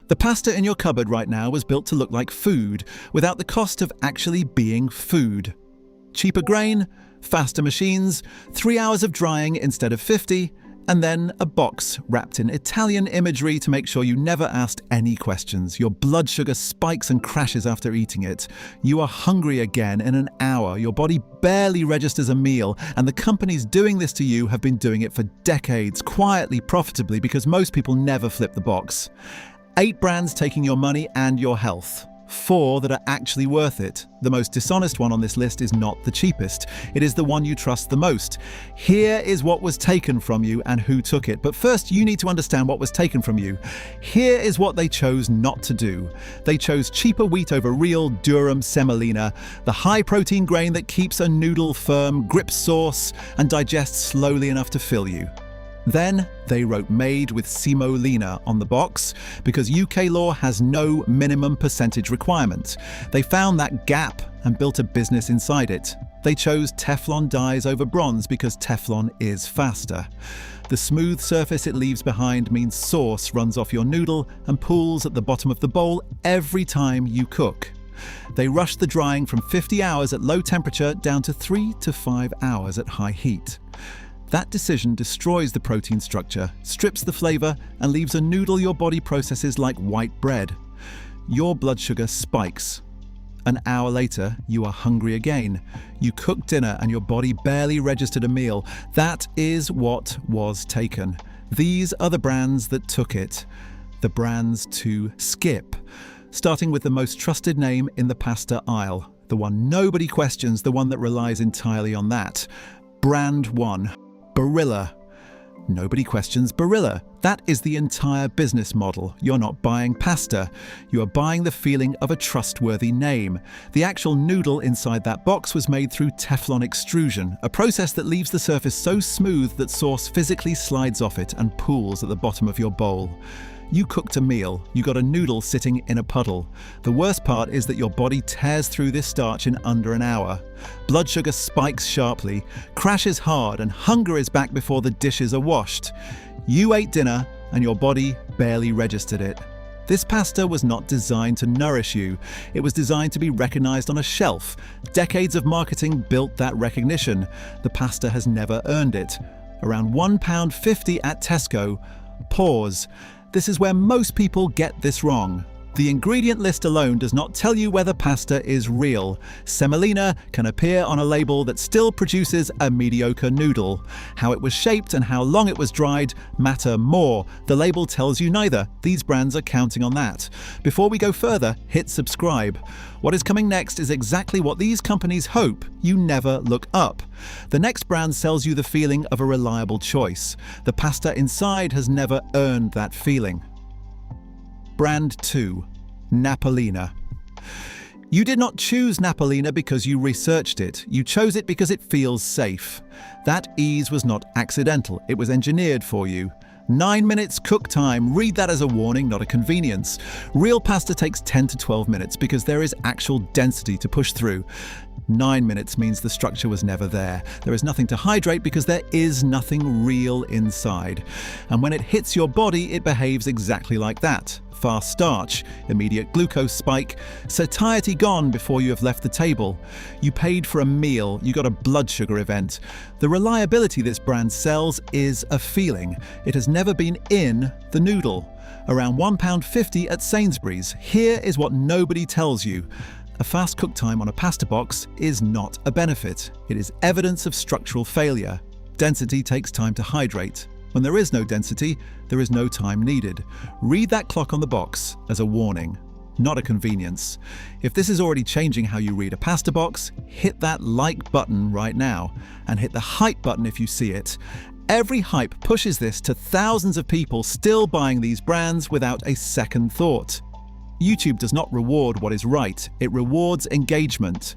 The pasta in your cupboard right now was built to look like food, without the cost of actually being food. Cheaper grain, faster machines, 3 hours of drying instead of 50, and then a box wrapped in Italian imagery to make sure you never asked any questions. Your blood sugar spikes and crashes after eating it. You are hungry again in an hour. Your body barely registers a meal, and the companies doing this to you have been doing it for decades, quietly, profitably, because most people never flip the box. 8 brands taking your money and your health. 4 that are actually worth it. The most dishonest one on this list is not the cheapest. It is the one you trust the most. Here is what was taken from you and who took it. But first, you need to understand what was taken from you. Here is what they chose not to do. They chose cheaper wheat over real durum semolina, the high-protein grain that keeps a noodle firm, grips sauce, and digests slowly enough to fill you. Then they wrote made with semolina on the box because UK law has no minimum percentage requirement. They found that gap and built a business inside it. They chose Teflon dyes over bronze because Teflon is faster. The smooth surface it leaves behind means sauce runs off your noodle and pools at the bottom of the bowl every time you cook. They rushed the drying from 50 hours at low temperature down to 3 to 5 hours at high heat. That decision destroys the protein structure, strips the flavor, and leaves a noodle your body processes like white bread. Your blood sugar spikes. An hour later, you are hungry again. You cooked dinner and your body barely registered a meal. That is what was taken. These are the brands that took it. The brands to skip. Starting with the most trusted name in the pasta aisle. The one nobody questions, the one that relies entirely on that. Brand 1. Barilla. Nobody questions Barilla. That is the entire business model. You're not buying pasta. You are buying the feeling of a trustworthy name. The actual noodle inside that box was made through Teflon extrusion, a process that leaves the surface so smooth that sauce physically slides off it and pools at the bottom of your bowl. You cooked a meal. You got a noodle sitting in a puddle. The worst part is that your body tears through this starch in under an hour. Blood sugar spikes sharply, crashes hard, and hunger is back before the dishes are washed. You ate dinner, and your body barely registered it. This pasta was not designed to nourish you. It was designed to be recognized on a shelf. Decades of marketing built that recognition. The pasta has never earned it. Around £1.50 at Tesco. Pause. This is where most people get this wrong. The ingredient list alone does not tell you whether pasta is real. Semolina can appear on a label that still produces a mediocre noodle. How it was shaped and how long it was dried matter more. The label tells you neither. These brands are counting on that. Before we go further, hit subscribe. What is coming next is exactly what these companies hope you never look up. The next brand sells you the feeling of a reliable choice. The pasta inside has never earned that feeling. Brand 2. Napolina. You did not choose Napolina because you researched it. You chose it because it feels safe. That ease was not accidental. It was engineered for you. 9 minutes cook time. Read that as a warning, not a convenience. Real pasta takes 10 to 12 minutes because there is actual density to push through. 9 minutes means the structure was never there. There is nothing to hydrate because there is nothing real inside. And when it hits your body, it behaves exactly like that. Fast starch, immediate glucose spike, satiety gone before you have left the table. You paid for a meal, you got a blood sugar event. The reliability this brand sells is a feeling. It has never been in the noodle. Around £1.50 at Sainsbury's. Here is what nobody tells you. A fast cook time on a pasta box is not a benefit. It is evidence of structural failure. Density takes time to hydrate. When there is no density, there is no time needed. Read that clock on the box as a warning, not a convenience. If this is already changing how you read a pasta box, hit that like button right now and hit the hype button if you see it. Every hype pushes this to thousands of people still buying these brands without a second thought. YouTube does not reward what is right, it rewards engagement.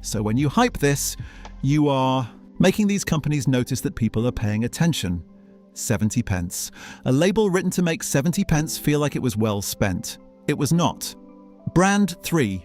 So when you hype this, you are making these companies notice that people are paying attention. 70 pence. A label written to make 70 pence feel like it was well spent. It was not. Brand 3.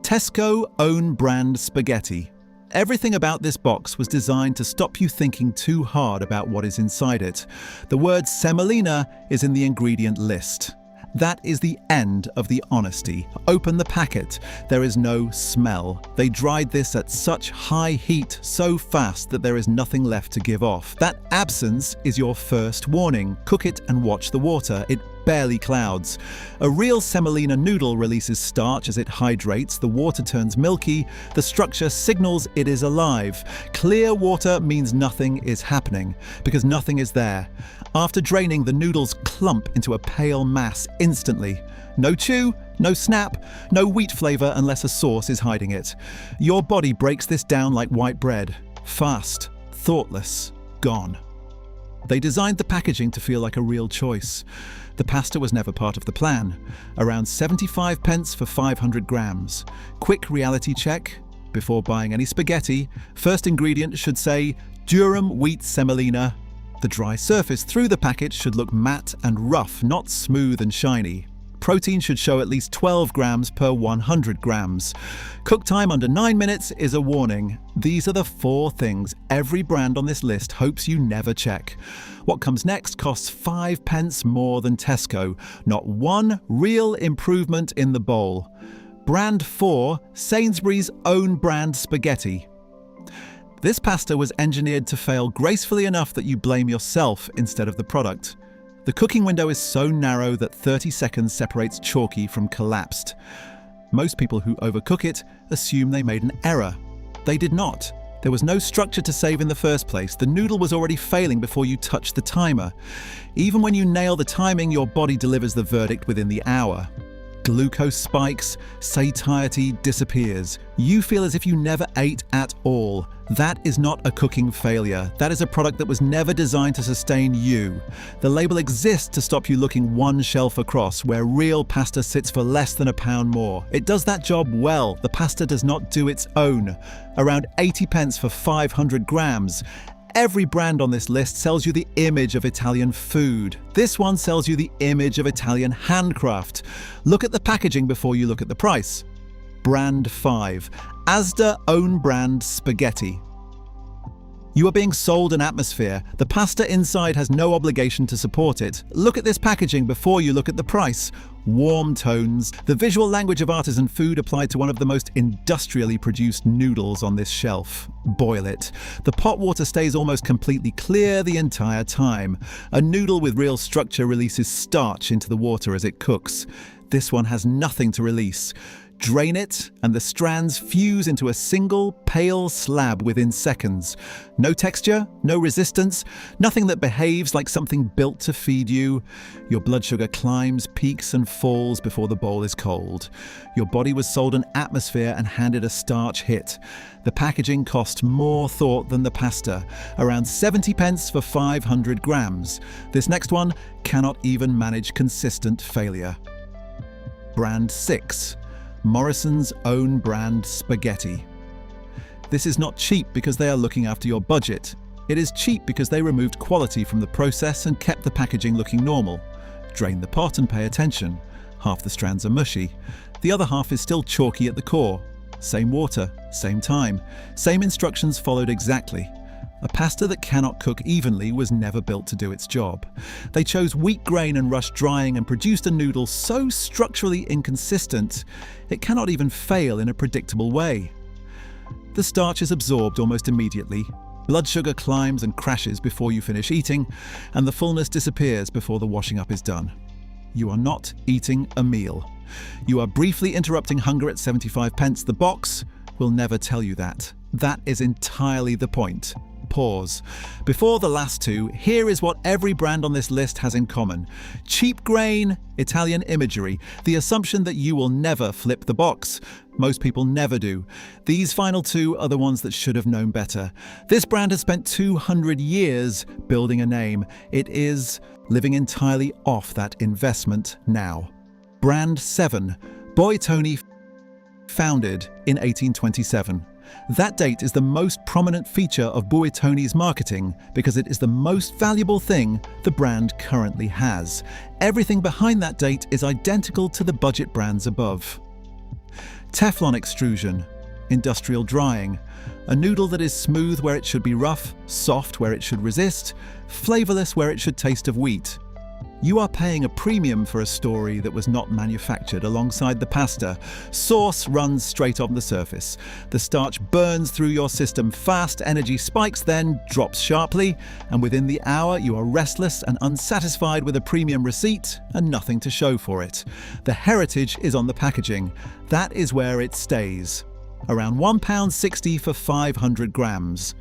Tesco own brand spaghetti. Everything about this box was designed to stop you thinking too hard about what is inside it. The word semolina is in the ingredient list. That is the end of the honesty. Open the packet. There is no smell. They dried this at such high heat so fast that there is nothing left to give off. That absence is your first warning. Cook it and watch the water. It barely clouds. A real semolina noodle releases starch as it hydrates, the water turns milky, the structure signals it is alive. Clear water means nothing is happening, because nothing is there. After draining, the noodles clump into a pale mass instantly. No chew, no snap, no wheat flavour unless a sauce is hiding it. Your body breaks this down like white bread. Fast, thoughtless, gone. They designed the packaging to feel like a real choice. The pasta was never part of the plan. Around 75 pence for 500 grams. Quick reality check. Before buying any spaghetti, first ingredient should say durum wheat semolina. The dry surface through the packet should look matte and rough, not smooth and shiny. Protein should show at least 12 grams per 100 grams. Cook time under 9 minutes is a warning. These are the 4 things every brand on this list hopes you never check. What comes next costs 5 pence more than Tesco. Not one real improvement in the bowl. Brand 4, Sainsbury's own brand spaghetti. This pasta was engineered to fail gracefully enough that you blame yourself instead of the product. The cooking window is so narrow that 30 seconds separates chalky from collapsed. Most people who overcook it assume they made an error. They did not. There was no structure to save in the first place. The noodle was already failing before you touched the timer. Even when you nail the timing, your body delivers the verdict within the hour. Glucose spikes, satiety disappears. You feel as if you never ate at all. That is not a cooking failure. That is a product that was never designed to sustain you. The label exists to stop you looking one shelf across, where real pasta sits for less than £1 more. It does that job well. The pasta does not do its own. Around 80 pence for 500 grams. Every brand on this list sells you the image of Italian food. This one sells you the image of Italian handcraft. Look at the packaging before you look at the price. Brand 5, Asda own brand spaghetti. You are being sold an atmosphere. The pasta inside has no obligation to support it. Look at this packaging before you look at the price. Warm tones, the visual language of artisan food applied to one of the most industrially produced noodles on this shelf. Boil it. The pot water stays almost completely clear the entire time. A noodle with real structure releases starch into the water as it cooks. This one has nothing to release. Drain it, and the strands fuse into a single, pale slab within seconds. No texture, no resistance, nothing that behaves like something built to feed you. Your blood sugar climbs, peaks, and falls before the bowl is cold. Your body was sold an atmosphere and handed a starch hit. The packaging cost more thought than the pasta, around 70 pence for 500 grams. This next one cannot even manage consistent failure. Brand 6. Morrison's own brand spaghetti. This is not cheap because they are looking after your budget. It is cheap because they removed quality from the process and kept the packaging looking normal. Drain the pot and pay attention. Half the strands are mushy. The other half is still chalky at the core. Same water, same time, same instructions followed exactly. A pasta that cannot cook evenly was never built to do its job. They chose wheat grain and rushed drying and produced a noodle so structurally inconsistent, it cannot even fail in a predictable way. The starch is absorbed almost immediately. Blood sugar climbs and crashes before you finish eating, and the fullness disappears before the washing up is done. You are not eating a meal. You are briefly interrupting hunger at 75 pence. The box will never tell you that. That is entirely the point. Pause. Before the last two, here is what every brand on this list has in common. Cheap grain, Italian imagery, the assumption that you will never flip the box. Most people never do. These final two are the ones that should have known better. This brand has spent 200 years building a name. It is living entirely off that investment now. Brand 7, Buitoni, founded in 1827. That date is the most prominent feature of Buitoni's marketing because it is the most valuable thing the brand currently has. Everything behind that date is identical to the budget brands above. Teflon extrusion, industrial drying, a noodle that is smooth where it should be rough, soft where it should resist, flavorless where it should taste of wheat. You are paying a premium for a story that was not manufactured alongside the pasta. Sauce runs straight on the surface. The starch burns through your system fast, energy spikes, then drops sharply, and within the hour you are restless and unsatisfied with a premium receipt and nothing to show for it. The heritage is on the packaging. That is where it stays. Around £1.60 for 500 grams.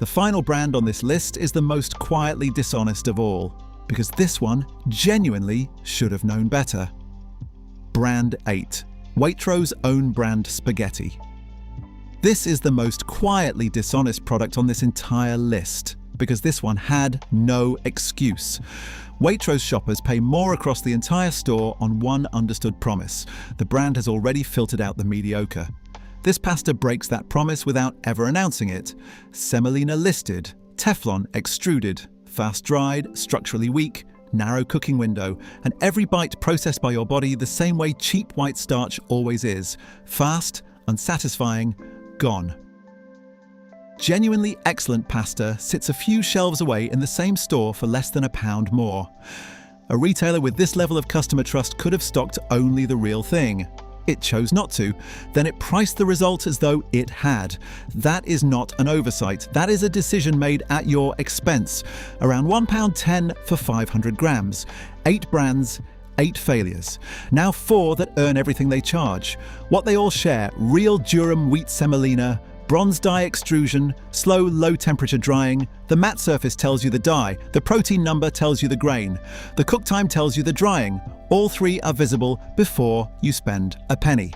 The final brand on this list is the most quietly dishonest of all, because this one genuinely should have known better. Brand 8. Waitrose's own brand spaghetti. This is the most quietly dishonest product on this entire list, because this one had no excuse. Waitrose shoppers pay more across the entire store on one understood promise. The brand has already filtered out the mediocre. This pasta breaks that promise without ever announcing it. Semolina listed, Teflon extruded, fast-dried, structurally weak, narrow cooking window, and every bite processed by your body the same way cheap white starch always is. Fast, unsatisfying, gone. Genuinely excellent pasta sits a few shelves away in the same store for less than £1 more. A retailer with this level of customer trust could have stocked only the real thing. It chose not to. Then it priced the result as though it had. That is not an oversight. That is a decision made at your expense. Around £1.10 for 500 grams. 8 brands, 8 failures. Now 4 that earn everything they charge. What they all share: real durum wheat semolina, bronze dye extrusion, slow low temperature drying. The matte surface tells you the dye, the protein number tells you the grain, the cook time tells you the drying. All 3 are visible before you spend a penny.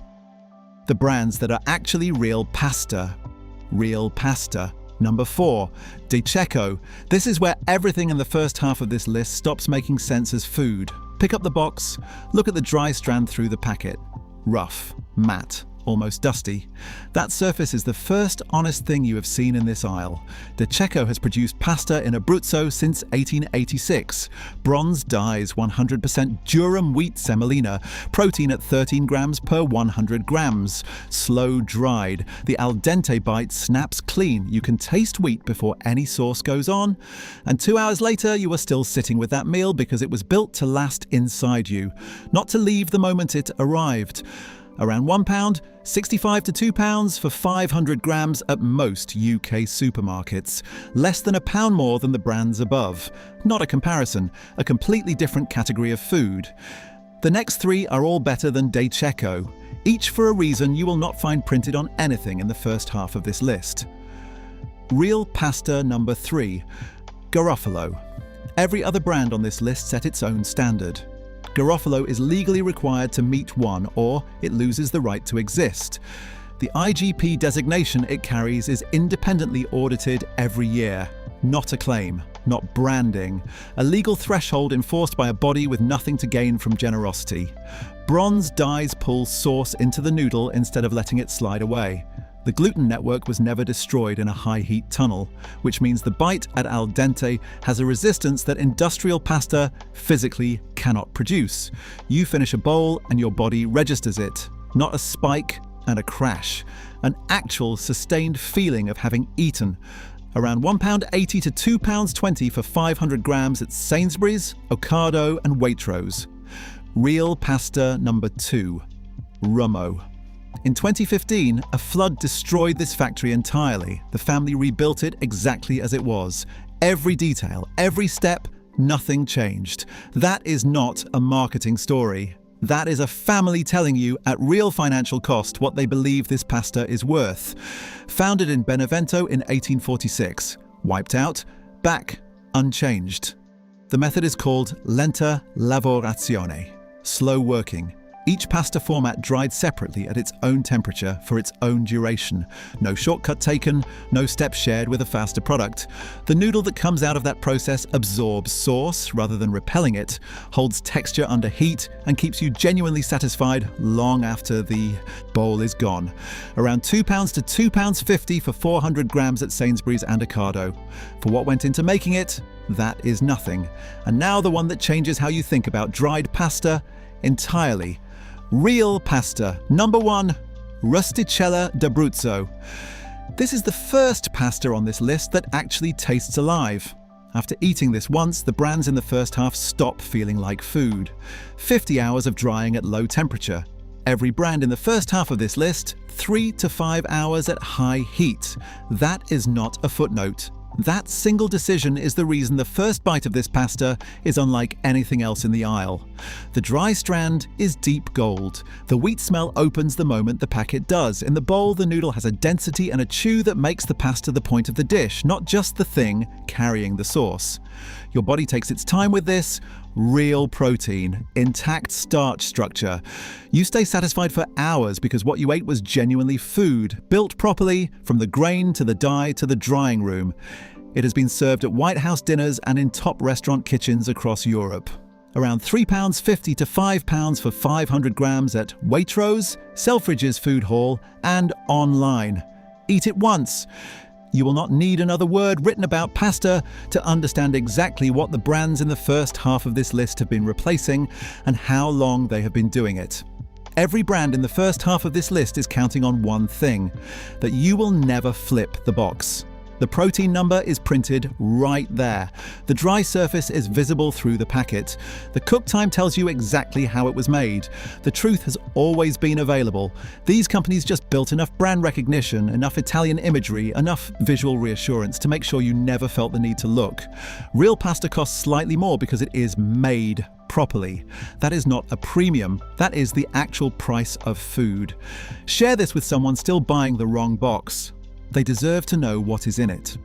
The brands that are actually real pasta. Real pasta. Number 4, Cecco. This is where everything in the first half of this list stops making sense as food. Pick up the box, look at the dry strand through the packet. Rough, matte, almost dusty. That surface is the first honest thing you have seen in this aisle. Cecco has produced pasta in Abruzzo since 1886. Bronze dyes, 100% durum wheat semolina, protein at 13 grams per 100 grams. Slow dried. The al dente bite snaps clean. You can taste wheat before any sauce goes on. And 2 hours later, you are still sitting with that meal because it was built to last inside you, not to leave the moment it arrived. Around £1, 65 to £2 for 500 grams at most UK supermarkets. Less than £1 more than the brands above. Not a comparison, a completely different category of food. The next 3 are all better than Cecco, each for a reason you will not find printed on anything in the first half of this list. Real pasta number 3, Garofalo. Every other brand on this list set its own standard. Garofalo is legally required to meet one, or it loses the right to exist. The IGP designation it carries is independently audited every year. Not a claim, not branding. A legal threshold enforced by a body with nothing to gain from generosity. Bronze dyes pull sauce into the noodle instead of letting it slide away. The gluten network was never destroyed in a high-heat tunnel, which means the bite at al dente has a resistance that industrial pasta physically cannot produce. You finish a bowl and your body registers it, not a spike and a crash. An actual sustained feeling of having eaten. Around £1.80 to £2.20 for 500 grams at Sainsbury's, Ocado and Waitrose. Real pasta number 2, Rummo. In 2015, a flood destroyed this factory entirely. The family rebuilt it exactly as it was. Every detail, every step, nothing changed. That is not a marketing story. That is a family telling you at real financial cost what they believe this pasta is worth. Founded in Benevento in 1846. Wiped out, back, unchanged. The method is called lenta lavorazione, slow working. Each pasta format dried separately at its own temperature for its own duration. No shortcut taken, no steps shared with a faster product. The noodle that comes out of that process absorbs sauce rather than repelling it, holds texture under heat, and keeps you genuinely satisfied long after the bowl is gone. Around £2 to £2.50 for 400 grams at Sainsbury's and Ocado. For what went into making it, that is nothing. And now the one that changes how you think about dried pasta entirely. Real pasta. Number 1, Rustichella d'Abruzzo. This is the first pasta on this list that actually tastes alive. After eating this once, the brands in the first half stop feeling like food. 50 hours of drying at low temperature. Every brand in the first half of this list, 3 to 5 hours at high heat. That is not a footnote. That single decision is the reason the first bite of this pasta is unlike anything else in the aisle. The dry strand is deep gold. The wheat smell opens the moment the packet does. In the bowl, the noodle has a density and a chew that makes the pasta the point of the dish, not just the thing carrying the sauce. Your body takes its time with this. Real protein, intact starch structure. You stay satisfied for hours because what you ate was genuinely food, built properly, from the grain to the dye to the drying room. It has been served at White House dinners and in top restaurant kitchens across Europe. Around £3.50 to £5 for 500 grams at Waitrose, Selfridges Food Hall, and online. Eat it once. You will not need another word written about pasta to understand exactly what the brands in the first half of this list have been replacing and how long they have been doing it. Every brand in the first half of this list is counting on one thing: that you will never flip the box. The protein number is printed right there. The dry surface is visible through the packet. The cook time tells you exactly how it was made. The truth has always been available. These companies just built enough brand recognition, enough Italian imagery, enough visual reassurance to make sure you never felt the need to look. Real pasta costs slightly more because it is made properly. That is not a premium. That is the actual price of food. Share this with someone still buying the wrong box. They deserve to know what is in it.